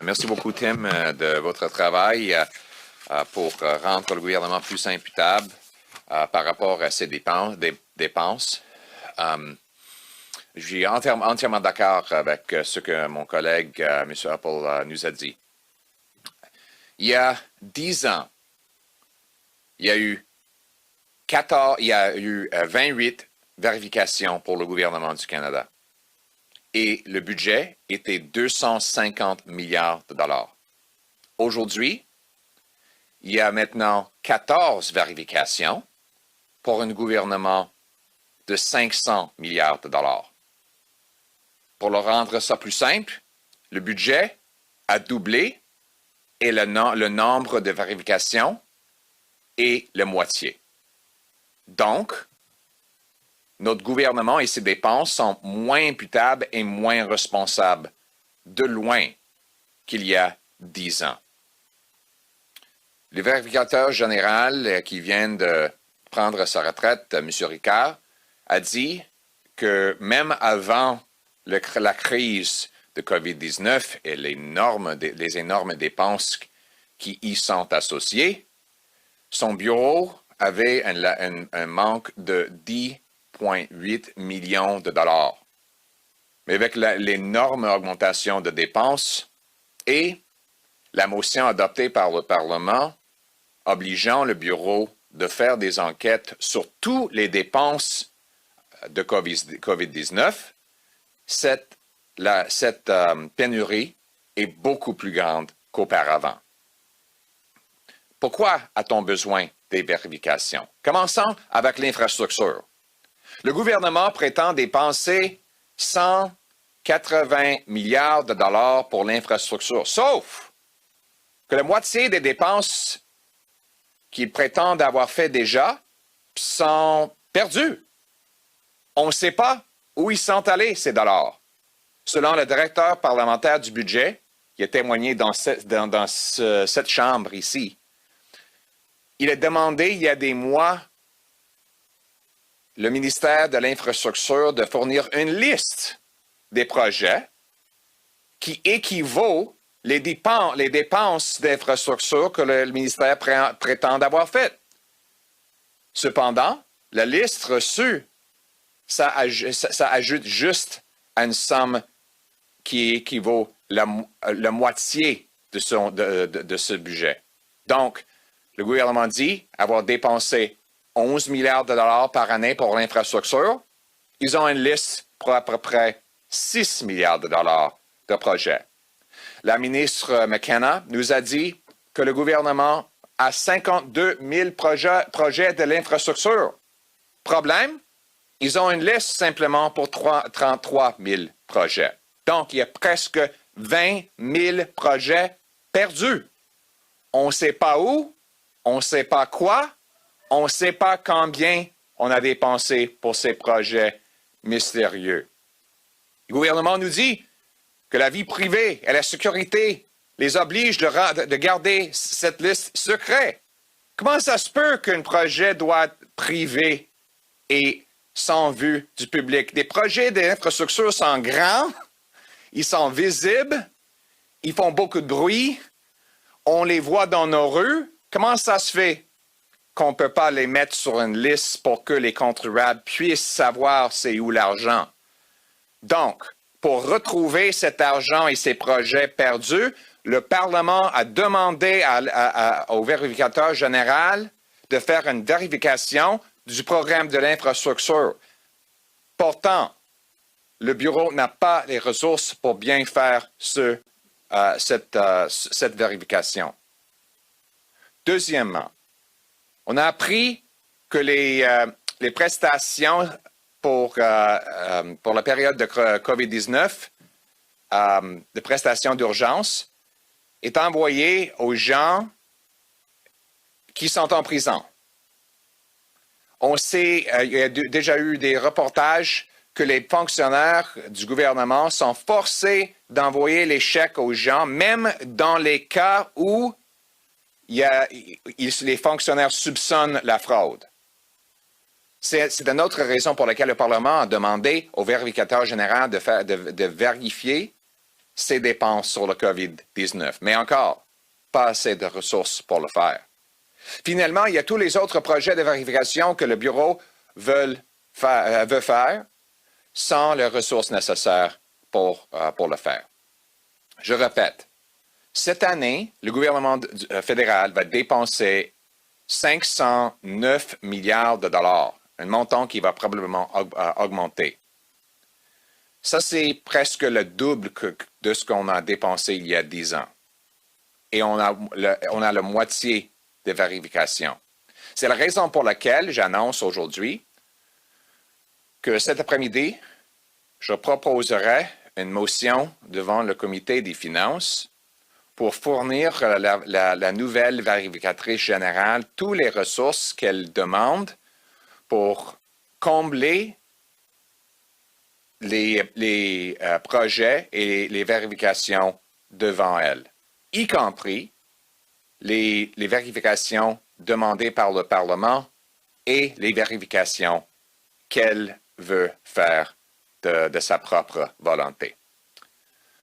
Merci beaucoup, Tim, de votre travail pour rendre le gouvernement plus imputable par rapport à ses dépenses. Je suis entièrement d'accord avec ce que mon collègue, M. Apple, nous a dit. Il y a 10 ans, il y a eu 28 vérifications pour le gouvernement du Canada. Et le budget était 250 milliards de dollars. Aujourd'hui, il y a maintenant 14 vérifications pour un gouvernement de 500 milliards de dollars. Pour le rendre ça plus simple, le budget a doublé et le nombre de vérifications est la moitié. Donc, notre gouvernement et ses dépenses sont moins imputables et moins responsables de loin qu'il y a 10 ans. Le vérificateur général qui vient de prendre sa retraite, M. Ricard, a dit que même avant la crise de COVID-19 et les énormes dépenses qui y sont associées, son bureau avait un manque de 10,8 millions de dollars. Mais avec l'énorme augmentation de dépenses et la motion adoptée par le Parlement obligeant le bureau de faire des enquêtes sur toutes les dépenses de COVID-19, cette pénurie est beaucoup plus grande qu'auparavant. Pourquoi a-t-on besoin des vérifications? Commençons avec l'infrastructure. Le gouvernement prétend dépenser 180 milliards de dollars pour l'infrastructure, sauf que la moitié des dépenses qu'ils prétendent avoir fait déjà sont perdues. On ne sait pas où ils sont allés, ces dollars. Selon le directeur parlementaire du budget, qui a témoigné dans cette chambre ici, il a demandé il y a des mois le ministère de l'Infrastructure de fournir une liste des projets qui équivaut les dépenses d'infrastructure que le ministère prétend avoir faites. Cependant, la liste reçue, ça ajoute juste à une somme qui équivaut la moitié de ce budget. Donc, le gouvernement dit avoir dépensé 11 milliards de dollars par année pour l'infrastructure. Ils ont une liste pour à peu près 6 milliards de dollars de projets. La ministre McKenna nous a dit que le gouvernement a 52 000 projets de l'infrastructure. Problème, ils ont une liste simplement pour 33 000 projets. Donc, il y a presque 20 000 projets perdus. On ne sait pas où, on ne sait pas quoi, on ne sait pas combien on a dépensé pour ces projets mystérieux. Le gouvernement nous dit que la vie privée et la sécurité les obligent de garder cette liste secrète. Comment ça se peut qu'un projet doit être privé et sans vue du public? Des projets d'infrastructure sont grands, ils sont visibles, ils font beaucoup de bruit, on les voit dans nos rues. Comment ça se fait qu'on ne peut pas les mettre sur une liste pour que les contribuables puissent savoir c'est où l'argent? Donc, pour retrouver cet argent et ces projets perdus, le Parlement a demandé au vérificateur général de faire une vérification du programme de l'infrastructure. Pourtant, le bureau n'a pas les ressources pour bien faire cette vérification. Deuxièmement, on a appris que les prestations pour la période de COVID-19, de prestations d'urgence, est envoyées aux gens qui sont en prison. On sait, il y a déjà eu des reportages que les fonctionnaires du gouvernement sont forcés d'envoyer les chèques aux gens, même dans les cas où les fonctionnaires soupçonnent la fraude. C'est une autre raison pour laquelle le Parlement a demandé au vérificateur général de vérifier ses dépenses sur le COVID-19. Mais encore, pas assez de ressources pour le faire. Finalement, il y a tous les autres projets de vérification que le Bureau veut faire sans les ressources nécessaires pour le faire. Je répète, cette année, le gouvernement fédéral va dépenser 509 milliards de dollars, un montant qui va probablement augmenter. Ça, c'est presque le double de ce qu'on a dépensé il y a 10 ans. Et on a la moitié de vérification. C'est la raison pour laquelle j'annonce aujourd'hui que cet après-midi, je proposerai une motion devant le comité des finances pour fournir la nouvelle vérificatrice générale toutes les ressources qu'elle demande pour combler les projets et les vérifications devant elle, y compris les vérifications demandées par le Parlement et les vérifications qu'elle veut faire de sa propre volonté.